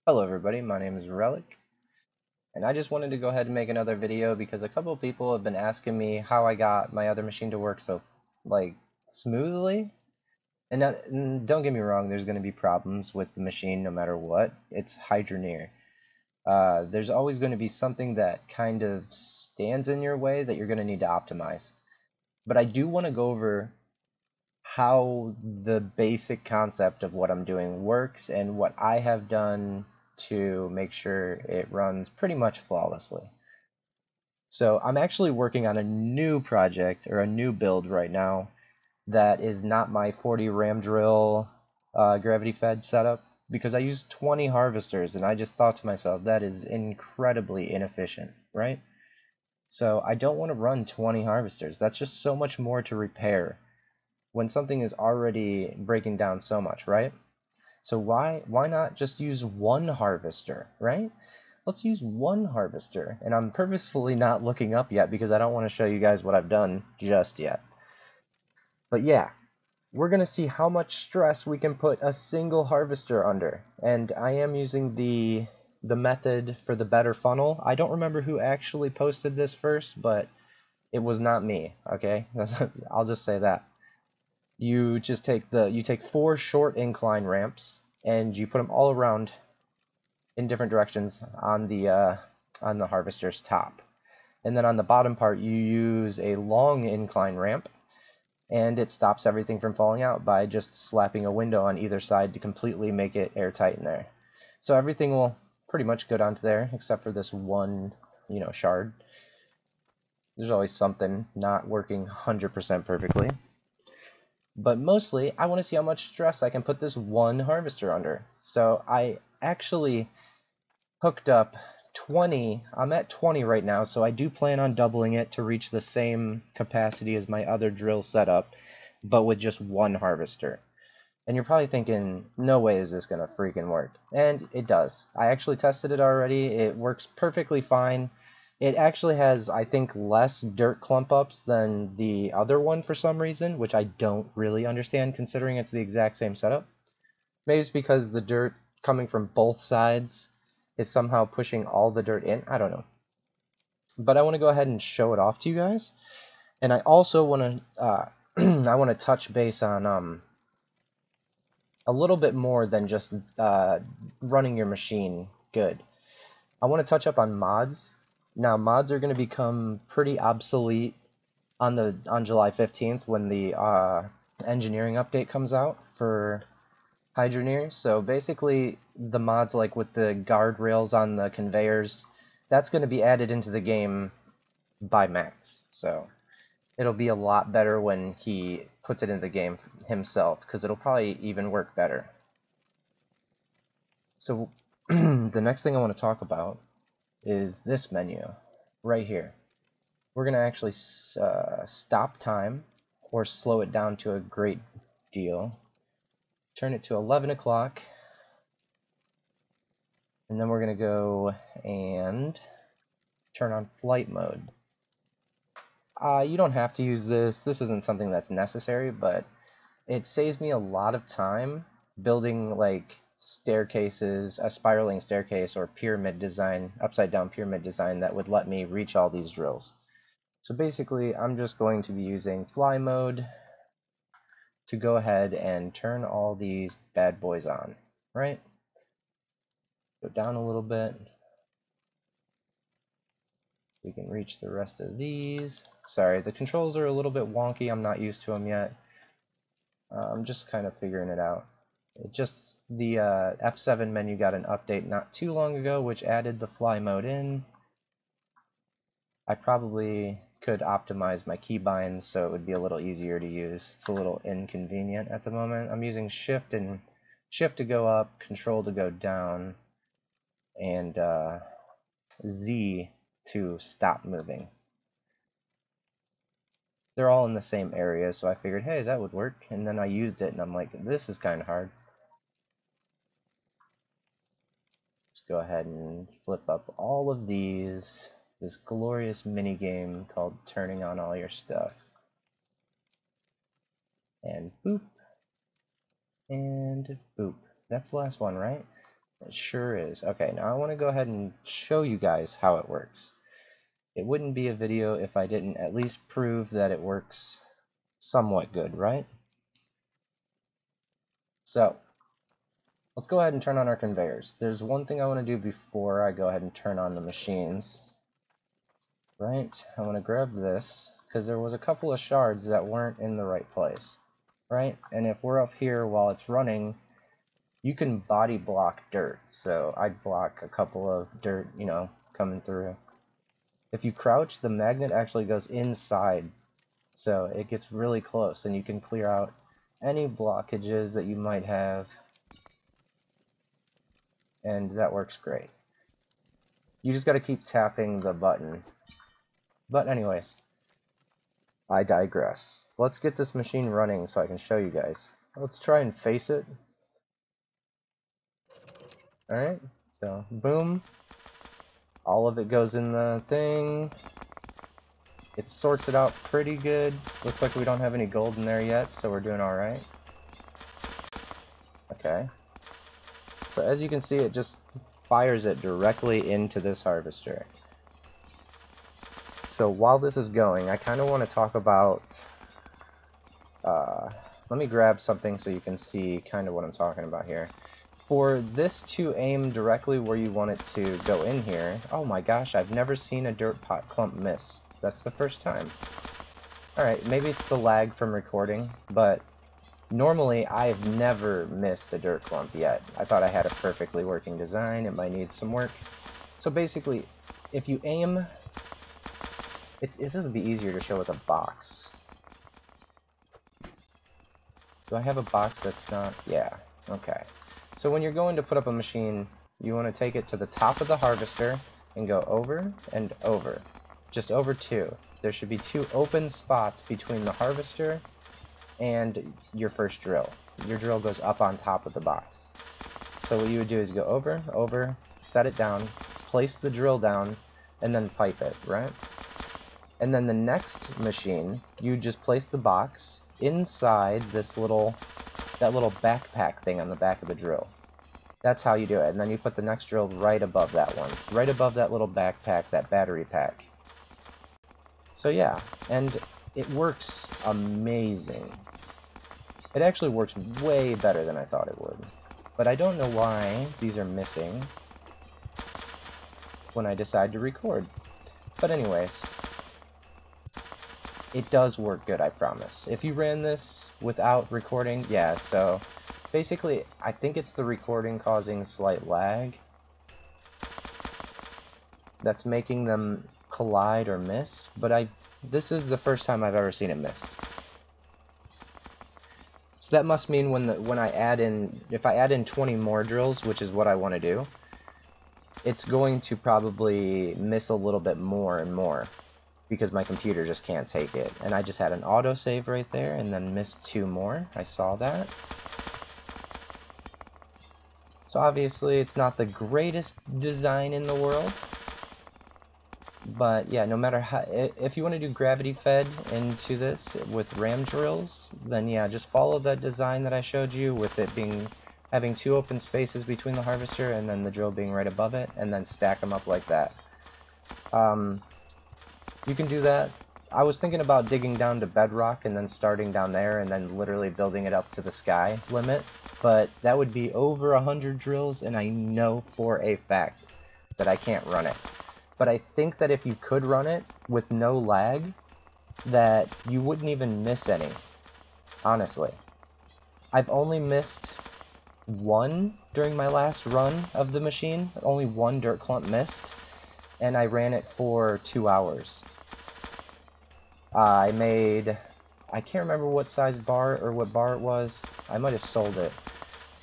Hello everybody, my name is Relic, and I just wanted to go ahead and make another video because a couple of people have been asking me how I got my other machine to work so, smoothly. And don't get me wrong, there's going to be problems with the machine no matter what. It's Hydroneer. There's always going to be something that kind of stands in your way that you're going to need to optimize. But I do want to go over how the basic concept of what I'm doing works and what I have done to make sure it runs pretty much flawlessly. So I'm actually working on a new project or a new build right now that is not my 40 ram drill gravity fed setup because I use 20 harvesters and I just thought to myself that is incredibly inefficient, right? So I don't want to run 20 harvesters. That's just so much more to repair when something is already breaking down so much, right? So why not just use one harvester, right? Let's use one harvester. And I'm purposefully not looking up yet because I don't want to show you guys what I've done just yet. But yeah, we're going to see how much stress we can put a single harvester under. And I am using the method for the better funnel. I don't remember who actually posted this first, but it was not me, okay? I'll just say that. You just take 4 short incline ramps and you put them all around in different directions on the harvester's top. And then on the bottom part you use a long incline ramp and it stops everything from falling out by just slapping a window on either side to completely make it airtight in there. So everything will pretty much go down to there except for this one, shard. There's always something not working 100% perfectly. But mostly, I want to see how much stress I can put this one harvester under. So I actually hooked up 20. I'm at 20 right now, so I do plan on doubling it to reach the same capacity as my other drill setup, but with just one harvester. And you're probably thinking, no way is this going to freaking work. And it does. I actually tested it already. It works perfectly fine. It actually has, I think, less dirt clump ups than the other one for some reason, which I don't really understand considering it's the exact same setup. Maybe it's because the dirt coming from both sides is somehow pushing all the dirt in. I don't know. But I want to go ahead and show it off to you guys. And I also want to I want to touch base on a little bit more than just running your machine good. I want to touch up on mods. Now, mods are going to become pretty obsolete on July 15th when the engineering update comes out for Hydroneer. So basically, the mods like with the guardrails on the conveyors, that's going to be added into the game by Max. So it'll be a lot better when he puts it in the game himself, because it'll probably even work better. So the next thing I want to talk about is this menu right here. We're going to actually stop time or slow it down to a great deal. Turn it to 11 o'clock. And then we're going to go and turn on flight mode. You don't have to use this. This isn't something that's necessary, but it saves me a lot of time building like staircases, a spiraling staircase or pyramid design, upside down pyramid design that would let me reach all these drills. So basically, I'm just going to be using fly mode to go ahead and turn all these bad boys on, right? Go down a little bit. We can reach the rest of these. Sorry, the controls are a little bit wonky. I'm not used to them yet. I'm just kind of figuring it out. The F7 menu got an update not too long ago, which added the fly mode in. I probably could optimize my keybinds so it would be a little easier to use. It's a little inconvenient at the moment. I'm using shift to go up, control to go down, and Z to stop moving. They're all in the same area, so I figured, hey, that would work. And then I used it, and I'm like, this is kind of hard. Let's go ahead and flip up all of these. This glorious mini game called Turning On All Your Stuff. And boop. And boop. That's the last one, right? It sure is. Okay, now I want to go ahead and show you guys how it works. It wouldn't be a video if I didn't at least prove that it works somewhat good, right? So, let's go ahead and turn on our conveyors. There's one thing I want to do before I go ahead and turn on the machines. Right? I want to grab this, because there was a couple of shards that weren't in the right place. Right? And if we're up here while it's running, you can body block dirt. So I'd block a couple of dirt, you know, coming through. If you crouch, the magnet actually goes inside, so it gets really close, and you can clear out any blockages that you might have, and that works great. You just got to keep tapping the button. But anyways, I digress. Let's get this machine running so I can show you guys. Let's try and face it. Alright, so boom. All of it goes in the thing. It sorts it out pretty good. Looks like we don't have any gold in there yet, so we're doing alright. Okay. So as you can see, it just fires it directly into this harvester. So while this is going, I kind of want to talk about... let me grab something so you can see kind of what I'm talking about here. For this to aim directly where you want it to go in here, oh my gosh, I've never seen a dirt pot clump miss. That's the first time. Alright, maybe it's the lag from recording, but normally I've never missed a dirt clump yet. I thought I had a perfectly working design, it might need some work. So basically, if you aim, this would be easier to show with a box. Do I have a box that's not? Yeah, okay. So when you're going to put up a machine, you want to take it to the top of the harvester and go over and over. Just over two. There should be two open spots between the harvester and your first drill. Your drill goes up on top of the box. So what you would do is go over, over, set it down, place the drill down, and then pipe it, right? And then the next machine, you just place the box inside this that little backpack thing on the back of the drill. That's how you do it. And then you put the next drill right above that one. Right above that little backpack, that battery pack. So yeah, and it works amazing. It actually works way better than I thought it would. But I don't know why these are missing when I decide to record. But anyways, it does work good, I promise. If you ran this without recording, yeah, so basically, I think it's the recording causing slight lag that's making them collide or miss, but this is the first time I've ever seen it miss. So that must mean when I add in, if I add in 20 more drills, which is what I want to do, it's going to probably miss a little bit more and more, because my computer just can't take it. And I just had an autosave right there and then missed 2 more. I saw that. So obviously it's not the greatest design in the world. But yeah, no matter how, if you want to do gravity fed into this with ram drills, then yeah, just follow that design that I showed you with it having 2 open spaces between the harvester and then the drill being right above it, and then stack them up like that. You can do that. I was thinking about digging down to bedrock and then starting down there and then literally building it up to the sky limit, but that would be over 100 drills, and I know for a fact that I can't run it. But I think that if you could run it with no lag, that you wouldn't even miss any, honestly. I've only missed 1 during my last run of the machine, only 1 dirt clump missed, and I ran it for 2 hours. I can't remember what size bar or what bar it was. I might have sold it,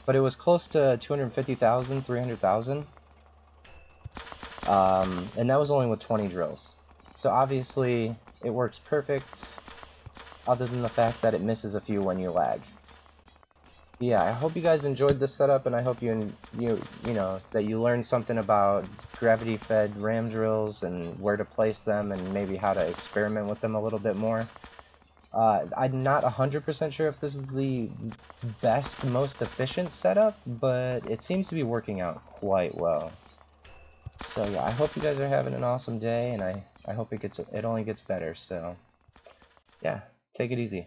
but it was close to 250,000, 300,000. And that was only with 20 drills. So obviously it works perfect, other than the fact that it misses a few when you lag. Yeah, I hope you guys enjoyed this setup, and I hope you know that you learned something about gravity-fed ram drills and where to place them and maybe how to experiment with them a little bit more. I'm not 100% sure if this is the best, most efficient setup, but it seems to be working out quite well. So yeah, I hope you guys are having an awesome day, and I hope it only gets better. So yeah, take it easy.